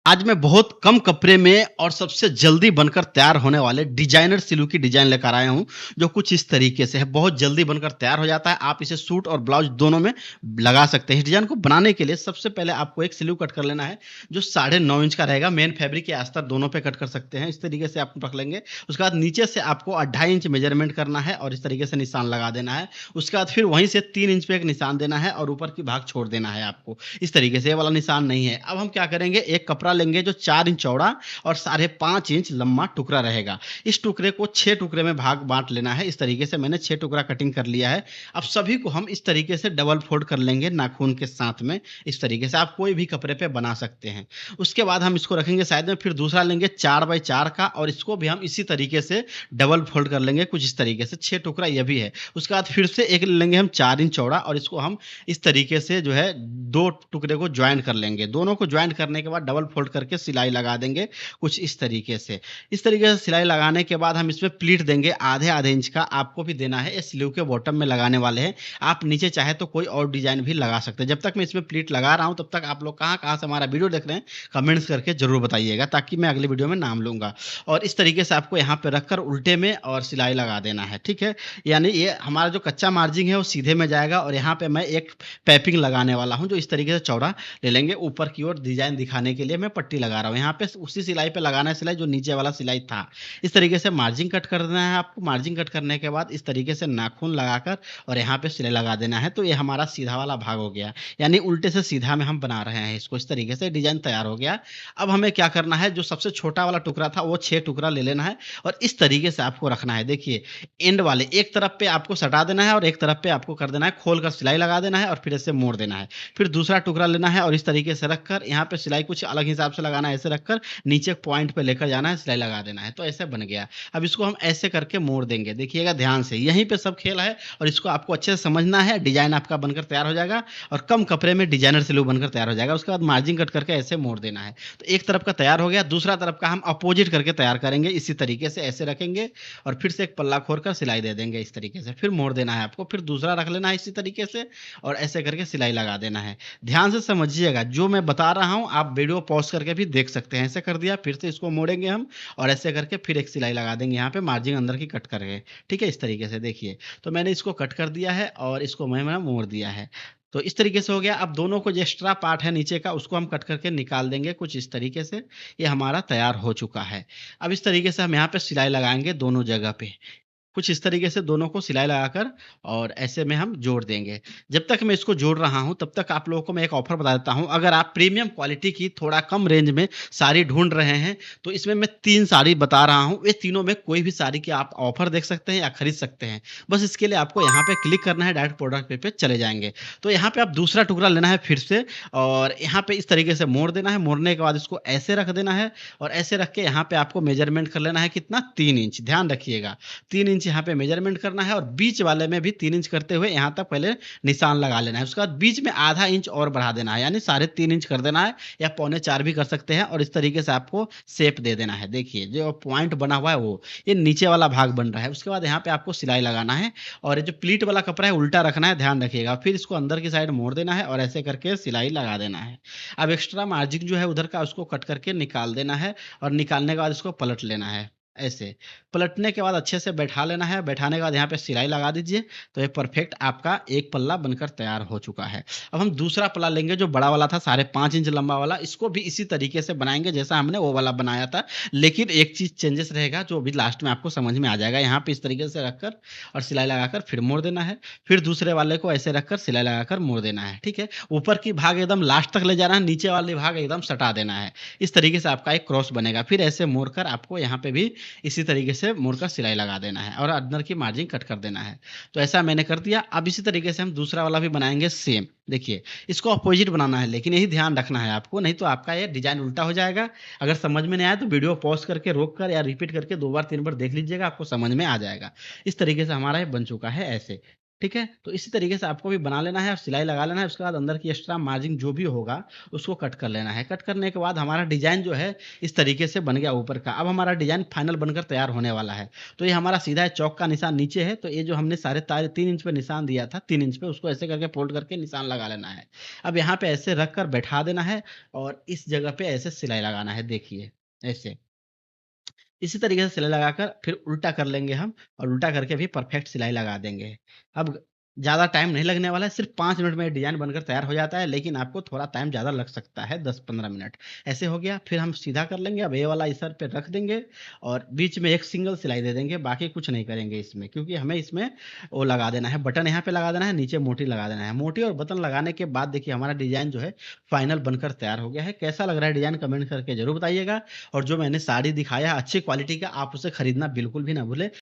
आज मैं बहुत कम कपड़े में और सबसे जल्दी बनकर तैयार होने वाले डिजाइनर सिल्क की डिजाइन लेकर आया हूँ, जो कुछ इस तरीके से है। बहुत जल्दी बनकर तैयार हो जाता है। आप इसे सूट और ब्लाउज दोनों में लगा सकते हैं। इस डिजाइन को बनाने के लिए सबसे पहले आपको एक सिल्क कट कर लेना है, जो 9.5 इंच का रहेगा। मेन फैब्रिक या अस्तर दोनों पे कट कर सकते हैं। इस तरीके से आप रख लेंगे। उसके बाद नीचे से आपको 2.5 इंच मेजरमेंट करना है और इस तरीके से निशान लगा देना है। उसके बाद फिर वहीं से 3 इंच पे एक निशान देना है और ऊपर की भाग छोड़ देना है आपको। इस तरीके से ये वाला निशान नहीं है। अब हम क्या करेंगे, एक कपड़ा लेंगे जो 4 इंच चौड़ा और 5.5 इंच लंबा टुकड़ा रहेगा। इस टुकड़े को 6 टुकड़े में भाग बाँट लेना है। इस तरीके से मैंने 6 टुकड़ा कटिंग कर लिया है। अब सभी को हम इस तरीके से डबल फोल्ड कर लेंगे नाखून के साथ में। इस तरीके से आप कोई भी कपड़े पे बना सकते हैं। उसके बाद हम इसको रखेंगे साइड में, फिर दूसरा लेंगे 4x4 का और इसको भी हम इसी तरीके से डबल फोल्ड कर लेंगे कुछ इस तरीके से। 6 टुकड़ा ये भी है। उसके बाद फिर से एक लेंगे हम 4 इंच चौड़ा और इसको हम इस तरीके से जो है 2 टुकड़े को जॉइन कर लेंगे। दोनों को जॉइन करने के बाद डबल फोल्ड करके सिलाई लगा देंगे कुछ इस तरीके से। इस तरीके से सिलाई लगाने के बाद हम इसमें प्लीट देंगे आधे-आधे इंच का, आपको भी देना है। ये स्लीव के बॉटम में लगाने वाले हैं। आप नीचे चाहे तो कोई और डिज़ाइन भी लगा सकते हैं। जब तक मैं इसमें प्लीट लगा रहा हूँ तब तक आप लोग कहाँ-कहाँ से हमारा वीडियो देख रहे हैं, कमेंट्स करके ज़रूर बताइएगा, ताकि मैं अगली वीडियो में नाम लूँगा। और इस तरीके से आपको यहाँ पे रखकर उल्टे में और सिलाई लगा देना है, ठीक है? यानी ये हमारा जो कच्चा मार्जिन है वो सीधे में जाएगा और यहाँ पे मैं एक पाइपिंग लगाने वाला हूँ, जो इस तरीके से चौड़ा ले लेंगे। ऊपर की ओर डिज़ाइन दिखाने के लिए मैं पट्टी लगा रहा हूँ। यहाँ पे उसी सिलाई पे लगाना है सिलाई जो नीचे वाला सिलाई था। इस तरीके से मार्जिन कट कर देना है आपको। मार्जिन कट करने के बाद इस तरीके से नाखून लगाकर और यहाँ पे सिलाई लगा देना है। तो ये हमारा सीधा वाला भाग हो गया। यानी उल्टे से सीधा में हम बना रहे हैं इसको। इस तरीके से डिज़ाइन तैयार हो गया। अब हमें क्या करना है, जो सबसे छोटा वाला टुकड़ा था वो 6 टुकड़ा ले लेना है और इस तरीके से आपको रखना है। देखिए, एंड वाले एक तरफ पे आपको सटा देना है और एक तरफ पे आपको कर देना है, खोल कर सिलाई लगा देना है और फिर ऐसे मोड़ देना है। फिर दूसरा टुकड़ा लेना है और इस तरीके से रखकर यहाँ पे सिलाई कुछ अलग हिसाब से लगाना है। ऐसे रखकर नीचे पॉइंट पे लेकर जाना है, सिलाई लगा देना है। तो ऐसे बन गया। अब इसको हम ऐसे करके मोड़ देंगे। देखिएगा ध्यान से, यहीं पे सब खेल है और इसको आपको अच्छे से समझना है। डिज़ाइन आपका बनकर तैयार हो जाएगा और कम कपड़े में डिज़ाइनर सिल्क बनकर तैयार हो जाएगा। उसके बाद मार्जिन कट करके ऐसे मोड़ देना है। तो एक तरफ का तैयार हो गया, दूसरा तरफ का हम अपोजिट करके तैयार करेंगे। इसी तरीके से ऐसे रखेंगे और फिर से एक पल्ला खोलकर सिलाई दे देंगे इस तरीके से। फिर मोड़ देना है आपको, फिर दूसरा रख लेना है इसी तरीके से और ऐसे करके सिलाई लगा देना है। ध्यान से समझिएगा, जो मैं बता रहा हूँ आप वीडियो पॉज़ करके भी देख सकते हैं। ऐसे कर दिया, फिर से इसको मोड़ेंगे हम और ऐसे करके फिर एक सिलाई लगा देंगे यहाँ पे मार्जिन अंदर की कट करके। ठीक है? इस तरीके से देखिए। तो मैंने इसको कट कर दिया है और इसको मैंने मोड़ दिया है। तो इस तरीके से हो गया। अब दोनों को जो एक्स्ट्रा पार्ट है नीचे का उसको हम कट करके निकाल देंगे कुछ इस तरीके से। ये हमारा तैयार हो चुका है। अब इस तरीके से हम यहाँ पे सिलाई लगाएँगे दोनों जगह पे। कुछ इस तरीके से दोनों को सिलाई लगाकर और ऐसे में हम जोड़ देंगे। जब तक मैं इसको जोड़ रहा हूँ तब तक आप लोगों को मैं एक ऑफ़र बता देता हूँ। अगर आप प्रीमियम क्वालिटी की थोड़ा कम रेंज में साड़ी ढूँढ रहे हैं, तो इसमें मैं 3 साड़ी बता रहा हूँ। ये तीनों में कोई भी साड़ी की आप ऑफ़र देख सकते हैं या खरीद सकते हैं। बस इसके लिए आपको यहाँ पे क्लिक करना है, डायरेक्ट प्रोडक्ट पे चले जाएँगे। तो यहाँ पे आप दूसरा टुकड़ा लेना है फिर से और यहाँ पे इस तरीके से मोड़ देना है। मोड़ने के बाद इसको ऐसे रख देना है और ऐसे रख के यहाँ पे आपको मेज़रमेंट कर लेना है कितना, 3 इंच। ध्यान रखिएगा, 3 इंच यहाँ पे मेजरमेंट करना है और बीच वाले में भी 3 इंच करते हुए यहाँ तक पहले निशान लगा लेना है। उसके बाद बीच में आधा इंच और बढ़ा देना है, यानी 3.5 इंच कर देना है या 3.25 भी कर सकते हैं और इस तरीके से आपको शेप दे देना है। देखिए, जो पॉइंट बना हुआ है वो ये नीचे वाला भाग बन रहा है। उसके बाद यहाँ पे आपको सिलाई लगाना है और ये जो प्लीट वाला कपड़ा है उल्टा रखना है, ध्यान रखिएगा। फिर इसको अंदर की साइड मोड़ देना है और ऐसे करके सिलाई लगा देना है। अब एक्स्ट्रा मार्जिन जो है उधर का उसको कट करके निकाल देना है और निकालने के बाद इसको पलट लेना है ऐसे। पलटने के बाद अच्छे से बैठा लेना है। बैठाने के बाद यहाँ पे सिलाई लगा दीजिए। तो ये परफेक्ट आपका एक पल्ला बनकर तैयार हो चुका है। अब हम दूसरा पल्ला लेंगे जो बड़ा वाला था 5.5 इंच लंबा वाला। इसको भी इसी तरीके से बनाएँगे जैसा हमने वो वाला बनाया था। लेकिन एक चीज़ चेंजेस रहेगा जो अभी लास्ट में आपको समझ में आ जाएगा। यहाँ पे इस तरीके से रखकर और सिलाई लगाकर फिर मोड़ देना है। फिर दूसरे वाले को ऐसे रखकर सिलाई लगाकर मोड़ देना है, ठीक है? ऊपर की भाग एकदम लास्ट तक ले जाना है, नीचे वाले भाग एकदम सटा देना है। इस तरीके से आपका एक क्रॉस बनेगा। फिर ऐसे मोड़कर आपको यहाँ पे भी इसी तरीके से मुड़कर सिलाई लगा देना है और अंदर की मार्जिन कट कर देना है। तो ऐसा मैंने कर दिया। अब इसी तरीके से हम दूसरा वाला भी बनाएँगे सेम। देखिए, इसको अपोज़िट बनाना है लेकिन यही ध्यान रखना है आपको, नहीं तो आपका ये डिज़ाइन उल्टा हो जाएगा। अगर समझ में नहीं आया तो वीडियो पॉज़ करके रोक कर या रिपीट करके 2 बार 3 बार देख लीजिएगा, आपको समझ में आ जाएगा। इस तरीके से हमारा ये बन चुका है ऐसे। ठीक है? तो इसी तरीके से आपको भी बना लेना है और सिलाई लगा लेना है, उसके बाद अंदर की एक्स्ट्रा मार्जिन जो भी होगा, उसको कट कर लेना है। कट करने के बाद हमारा डिज़ाइन जो है, इस तरीके से बन गया ऊपर का। अब हमारा डिज़ाइन फाइनल बनकर तैयार होने वाला है। तो ये हमारा सीधा है, चौक का निशान नीचे है, तो ये जो हमने साढ़े ता 3 इंच पे निशान दिया था, 3 इंच पे, उसको ऐसे करके फ़ोल्ड करके निशान लगा लेना है। अब यहाँ पे ऐसे रख कर बैठा देना है और इस जगह पे ऐसे सिलाई लगाना है, देखिए, ऐसे। इसी तरीके से सिलाई लगाकर फिर उल्टा कर लेंगे हम और उल्टा करके भी परफेक्ट सिलाई लगा देंगे। अब ज़्यादा टाइम नहीं लगने वाला है, सिर्फ़ 5 मिनट में ये डिज़ाइन बनकर तैयार हो जाता है, लेकिन आपको थोड़ा टाइम ज़्यादा लग सकता है, 10-15 मिनट। ऐसे हो गया, फिर हम सीधा कर लेंगे, अब ये वाला इधर पे रख देंगे और बीच में एक सिंगल सिलाई दे देंगे, बाकी कुछ नहीं करेंगे इसमें, क्योंकि हमें इसमें वो लगा देना है, बटन यहाँ पे लगा देना है, नीचे मोटी लगा देना है। मोटी और बटन लगाने के बाद देखिए हमारा डिज़ाइन जो है फाइनल बनकर तैयार हो गया है। कैसा लग रहा है डिज़ाइन, कमेंट करके ज़रूर बताइएगा। और जो मैंने साड़ी दिखाया अच्छी क्वालिटी का, आप उसे खरीदना बिल्कुल भी ना भूलें।